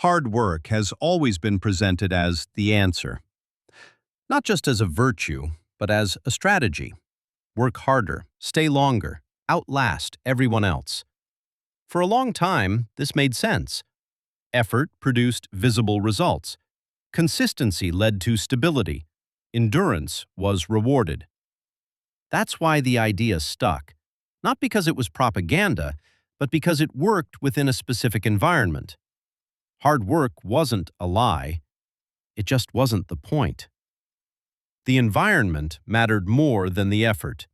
Hard work has always been presented as the answer, not just as a virtue, but as a strategy. Work harder, stay longer, outlast everyone else. For a long time, this made sense. Effort produced visible results. Consistency led to stability. Endurance was rewarded. That's why the idea stuck, not because it was propaganda, but because it worked within a specific environment. Hard work wasn't a lie, it just wasn't the point. The environment mattered more than the effort.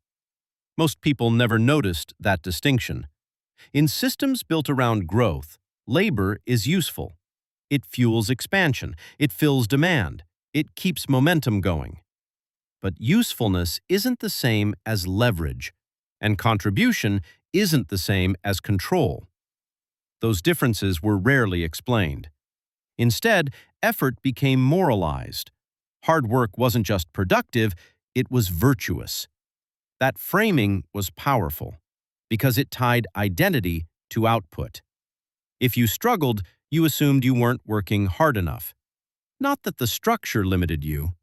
Most people never noticed that distinction. In systems built around growth, labor is useful. It fuels expansion, it fills demand, it keeps momentum going. But usefulness isn't the same as leverage, and contribution isn't the same as control. Those differences were rarely explained. Instead, effort became moralized. Hard work wasn't just productive, it was virtuous. That framing was powerful because it tied identity to output. If you struggled, you assumed you weren't working hard enough. Not that the structure limited you.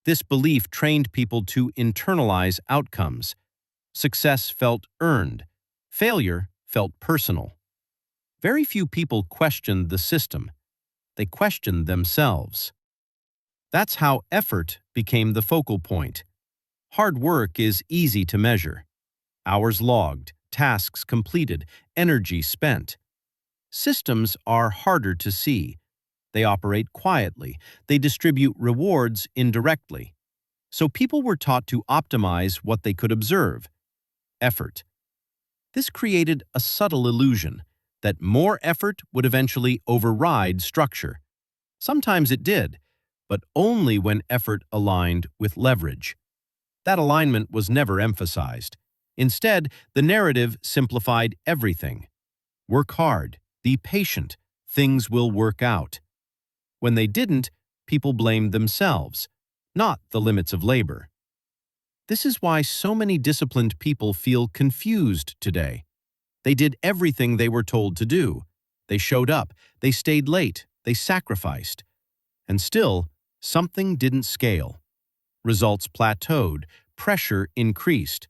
This belief trained people to internalize outcomes. Success felt earned. Failure felt personal. Very few people questioned the system. They questioned themselves. That's how effort became the focal point. Hard work is easy to measure. Hours logged, tasks completed, energy spent. Systems are harder to see. They operate quietly. They distribute rewards indirectly. So people were taught to optimize what they could observe. Effort. This created a subtle illusion that more effort would eventually override structure. Sometimes it did, but only when effort aligned with leverage. That alignment was never emphasized. Instead, the narrative simplified everything. Work hard, be patient, things will work out. When they didn't, people blamed themselves, not the limits of labor. This is why so many disciplined people feel confused today. They did everything they were told to do. They showed up, they stayed late, they sacrificed. And still, something didn't scale. Results plateaued, pressure increased.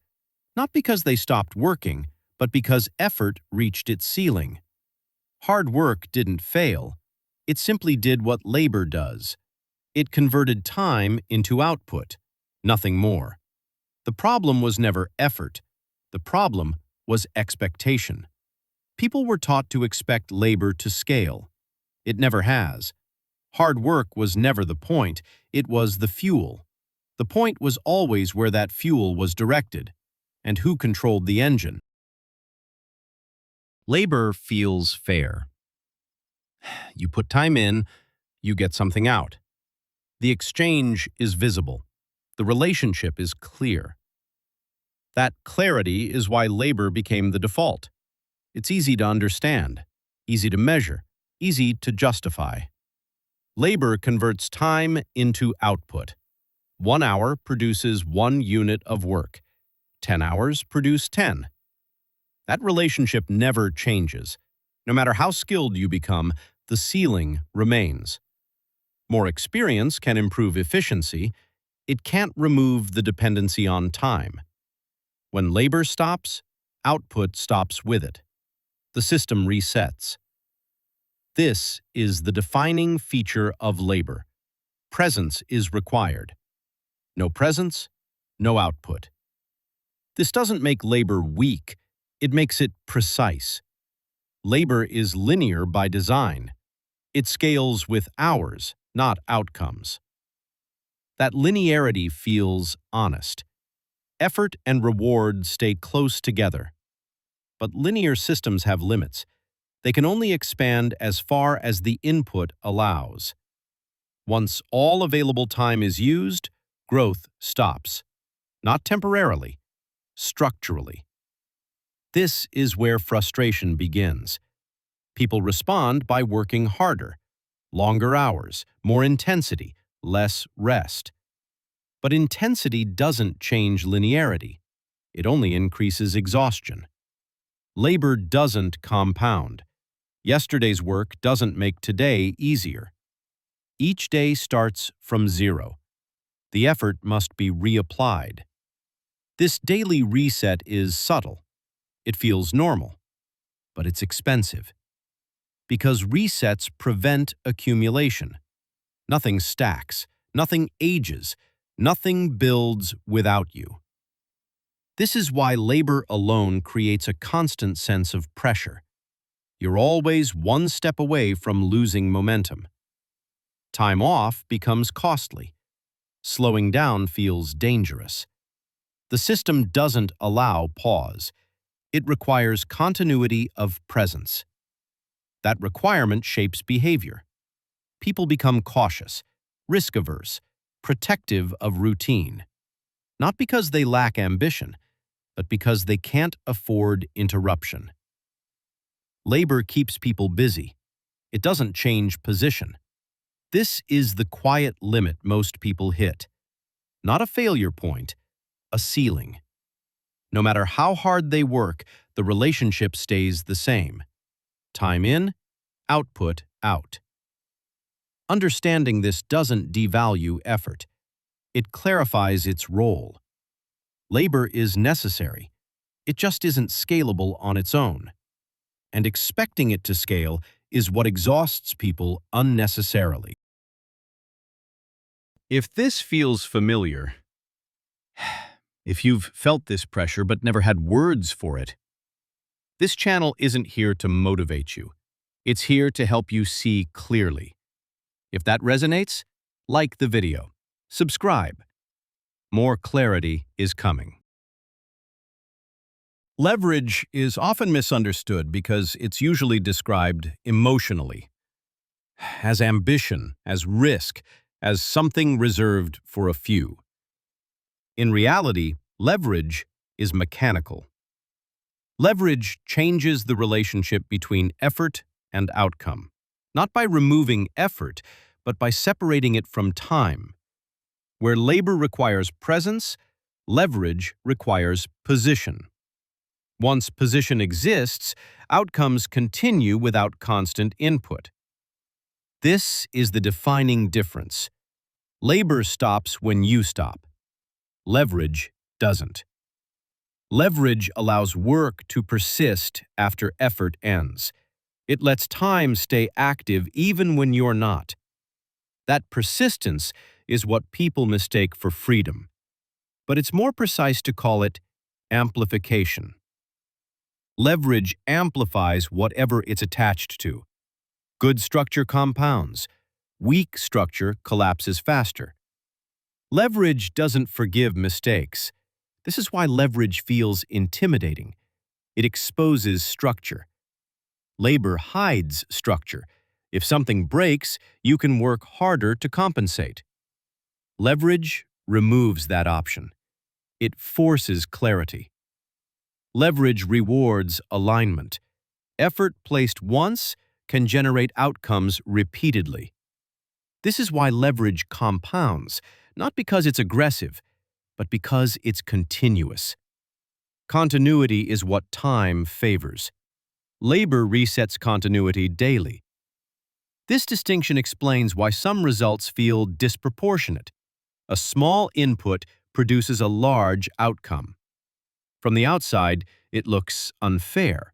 Not because they stopped working, but because effort reached its ceiling. Hard work didn't fail. It simply did what labor does. It converted time into output, nothing more. The problem was never effort. The problem was expectation. People were taught to expect labor to scale. It never has. Hard work was never the point, it was the fuel. The point was always where that fuel was directed, and who controlled the engine. Labor feels fair. You put time in, you get something out. The exchange is visible. The relationship is clear. That clarity is why labor became the default. It's easy to understand, easy to measure, easy to justify. Labor converts time into output. 1 hour produces 1 unit of work. 10 hours produce 10. That relationship never changes. No matter how skilled you become, the ceiling remains. More experience can improve efficiency. It can't remove the dependency on time. When labor stops, output stops with it. The system resets. This is the defining feature of labor. Presence is required. No presence, no output. This doesn't make labor weak, it makes it precise. Labor is linear by design. It scales with hours, not outcomes. That linearity feels honest. Effort and reward stay close together. But linear systems have limits. They can only expand as far as the input allows. Once all available time is used, growth stops. Not temporarily, structurally. This is where frustration begins. People respond by working harder, longer hours, more intensity, less rest. But intensity doesn't change linearity. It only increases exhaustion. Labor doesn't compound. Yesterday's work doesn't make today easier. Each day starts from zero. The effort must be reapplied. This daily reset is subtle. It feels normal, but it's expensive. Because resets prevent accumulation. Nothing stacks, nothing ages, nothing builds without you. This is why labor alone creates a constant sense of pressure. You're always one step away from losing momentum. Time off becomes costly. Slowing down feels dangerous. The system doesn't allow pause. It requires continuity of presence. That requirement shapes behavior. People become cautious, risk-averse, protective of routine. Not because they lack ambition, but because they can't afford interruption. Labor keeps people busy. It doesn't change position. This is the quiet limit most people hit. Not a failure point, a ceiling. No matter how hard they work, the relationship stays the same. Time in, output out. Understanding this doesn't devalue effort. It clarifies its role. Labor is necessary. It just isn't scalable on its own. And expecting it to scale is what exhausts people unnecessarily. If this feels familiar, if you've felt this pressure but never had words for it, this channel isn't here to motivate you. It's here to help you see clearly. If that resonates, like the video, subscribe. More clarity is coming. Leverage is often misunderstood because it's usually described emotionally, as ambition, as risk, as something reserved for a few. In reality, leverage is mechanical. Leverage changes the relationship between effort and outcome, not by removing effort, but by separating it from time. Where labor requires presence, leverage requires position. Once position exists, outcomes continue without constant input. This is the defining difference. Labor stops when you stop. Leverage doesn't. Leverage allows work to persist after effort ends. It lets time stay active even when you're not. That persistence is what people mistake for freedom. But it's more precise to call it amplification. Leverage amplifies whatever it's attached to. Good structure compounds. Weak structure collapses faster. Leverage doesn't forgive mistakes. This is why leverage feels intimidating. It exposes structure. Labor hides structure. If something breaks, you can work harder to compensate. Leverage removes that option. It forces clarity. Leverage rewards alignment. Effort placed once can generate outcomes repeatedly. This is why leverage compounds, not because it's aggressive, but because it's continuous. Continuity is what time favors. Labor resets continuity daily. This distinction explains why some results feel disproportionate. A small input produces a large outcome. From the outside, it looks unfair.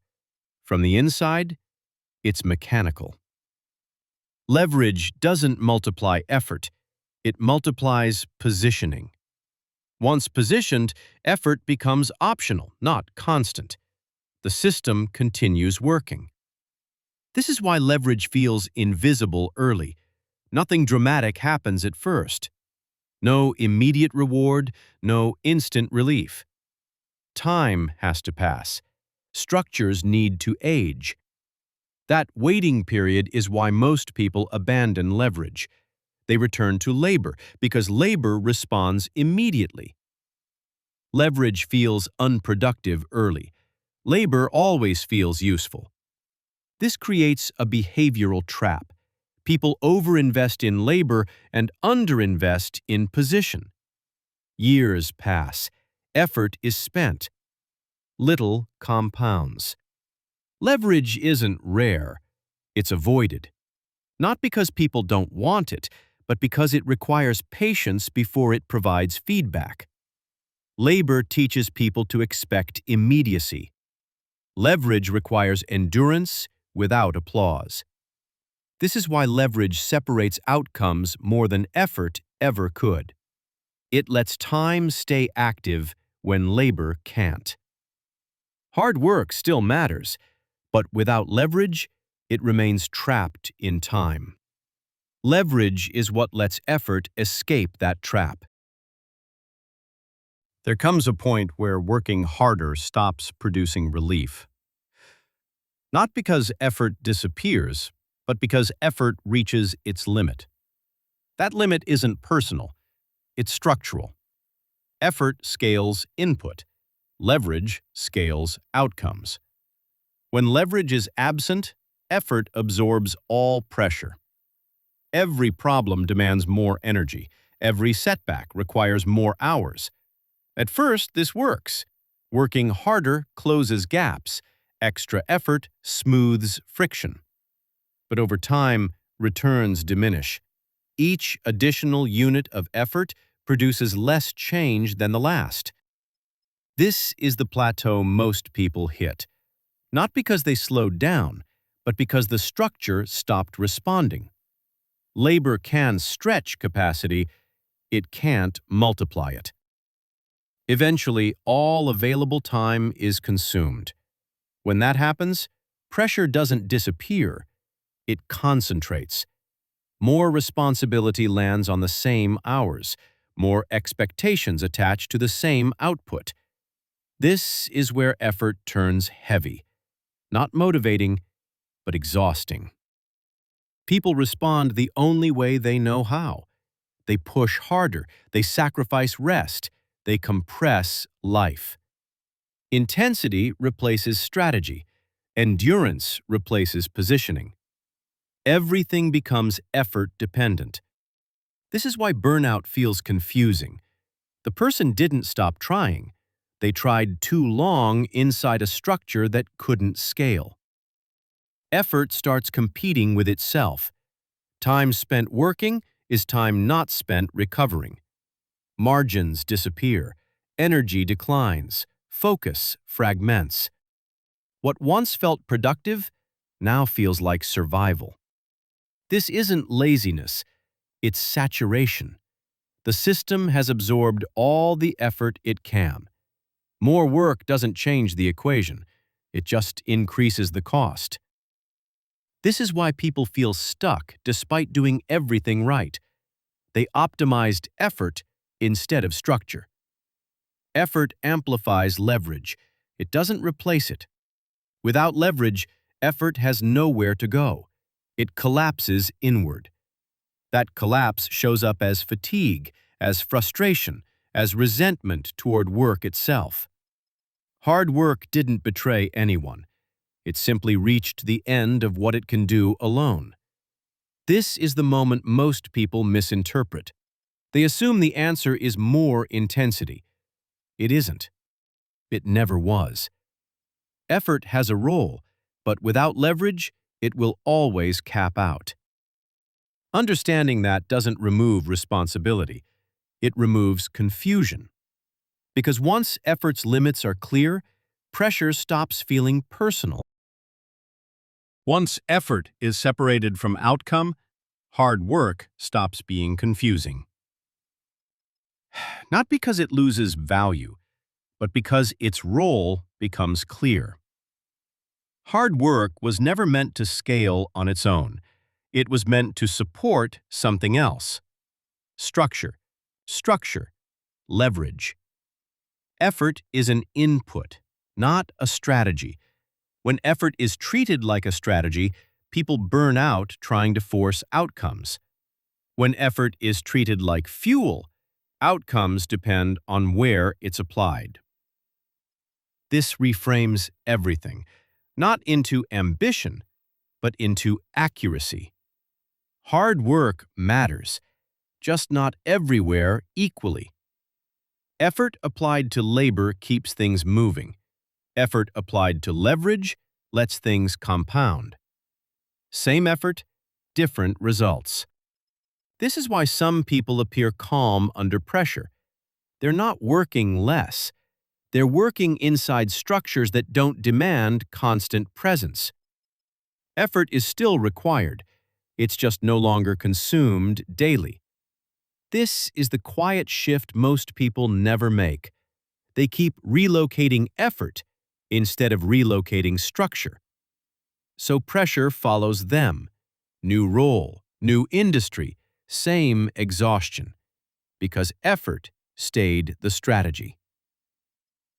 From the inside, it's mechanical. Leverage doesn't multiply effort. It multiplies positioning. Once positioned, effort becomes optional, not constant. The system continues working. This is why leverage feels invisible early. Nothing dramatic happens at first. No immediate reward, no instant relief. Time has to pass. Structures need to age. That waiting period is why most people abandon leverage. They return to labor because labor responds immediately. Leverage feels unproductive early. Labor always feels useful. This creates a behavioral trap. People overinvest in labor and underinvest in position. Years pass. Effort is spent. Little compounds. Leverage isn't rare. It's avoided. Not because people don't want it, but because it requires patience before it provides feedback. Labor teaches people to expect immediacy. Leverage requires endurance without applause. This is why leverage separates outcomes more than effort ever could. It lets time stay active when labor can't. Hard work still matters, but without leverage, it remains trapped in time. Leverage is what lets effort escape that trap. There comes a point where working harder stops producing relief. Not because effort disappears, but because effort reaches its limit. That limit isn't personal, it's structural. Effort scales input. Leverage scales outcomes. When leverage is absent, effort absorbs all pressure. Every problem demands more energy. Every setback requires more hours. At first, this works. Working harder closes gaps. Extra effort smooths friction. But over time, returns diminish. Each additional unit of effort produces less change than the last. This is the plateau most people hit, not because they slowed down, but because the structure stopped responding. Labor can stretch capacity, it can't multiply it. Eventually, all available time is consumed. When that happens, pressure doesn't disappear, it concentrates. More responsibility lands on the same hours, more expectations attached to the same output. This is where effort turns heavy, not motivating, but exhausting. People respond the only way they know how. They push harder, they sacrifice rest, they compress life. Intensity replaces strategy. Endurance replaces positioning. Everything becomes effort-dependent. This is why burnout feels confusing. The person didn't stop trying. They tried too long inside a structure that couldn't scale. Effort starts competing with itself. Time spent working is time not spent recovering. Margins disappear. Energy declines. Focus fragments. What once felt productive now feels like survival. This isn't laziness, it's saturation. The system has absorbed all the effort it can. More work doesn't change the equation, it just increases the cost. This is why people feel stuck despite doing everything right. They optimized effort instead of structure. Effort amplifies leverage. It doesn't replace it. Without leverage, effort has nowhere to go. It collapses inward. That collapse shows up as fatigue, as frustration, as resentment toward work itself. Hard work didn't betray anyone. It simply reached the end of what it can do alone. This is the moment most people misinterpret. They assume the answer is more intensity. It isn't. It never was. Effort has a role, but without leverage, it will always cap out. Understanding that doesn't remove responsibility. It removes confusion. Because once effort's limits are clear, pressure stops feeling personal. Once effort is separated from outcome, hard work stops being confusing. Not because it loses value, but because its role becomes clear. Hard work was never meant to scale on its own. It was meant to support something else. Structure, leverage. Effort is an input, not a strategy. When effort is treated like a strategy, people burn out trying to force outcomes. When effort is treated like fuel, outcomes depend on where it's applied. This reframes everything, not into ambition, but into accuracy. Hard work matters, just not everywhere equally. Effort applied to labor keeps things moving. Effort applied to leverage lets things compound. Same effort, different results. This is why some people appear calm under pressure. They're not working less. They're working inside structures that don't demand constant presence. Effort is still required. It's just no longer consumed daily. This is the quiet shift most people never make. They keep relocating effort instead of relocating structure. So pressure follows them. New role, new industry, same exhaustion. Because effort stayed the strategy.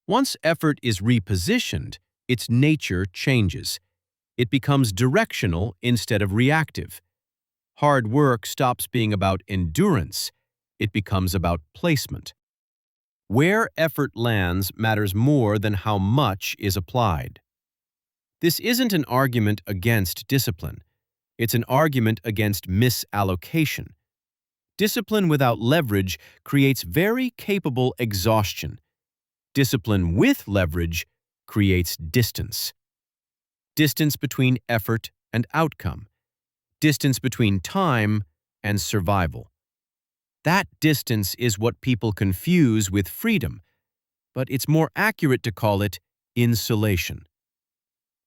Once effort is repositioned, its nature changes. It becomes directional instead of reactive. Hard work stops being about endurance. It becomes about placement. Where effort lands matters more than how much is applied. This isn't an argument against discipline. It's an argument against misallocation. Discipline without leverage creates very capable exhaustion. Discipline with leverage creates distance. Distance between effort and outcome. Distance between time and survival. That distance is what people confuse with freedom, but it's more accurate to call it insulation.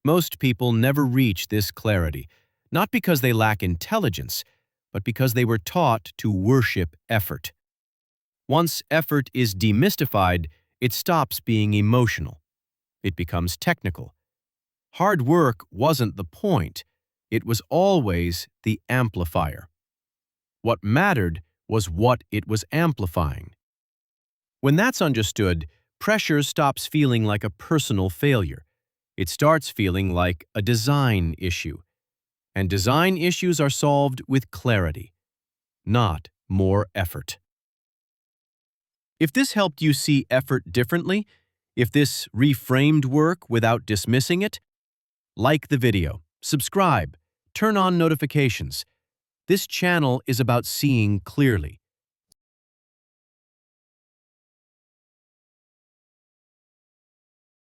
Most people never reach this clarity, not because they lack intelligence, but because they were taught to worship effort. Once effort is demystified, it stops being emotional. It becomes technical. Hard work wasn't the point. It was always the amplifier. What mattered was what it was amplifying. When that's understood, pressure stops feeling like a personal failure. It starts feeling like a design issue. And design issues are solved with clarity, not more effort. If this helped you see effort differently, if this reframed work without dismissing it, like the video, subscribe, turn on notifications. This channel is about seeing clearly.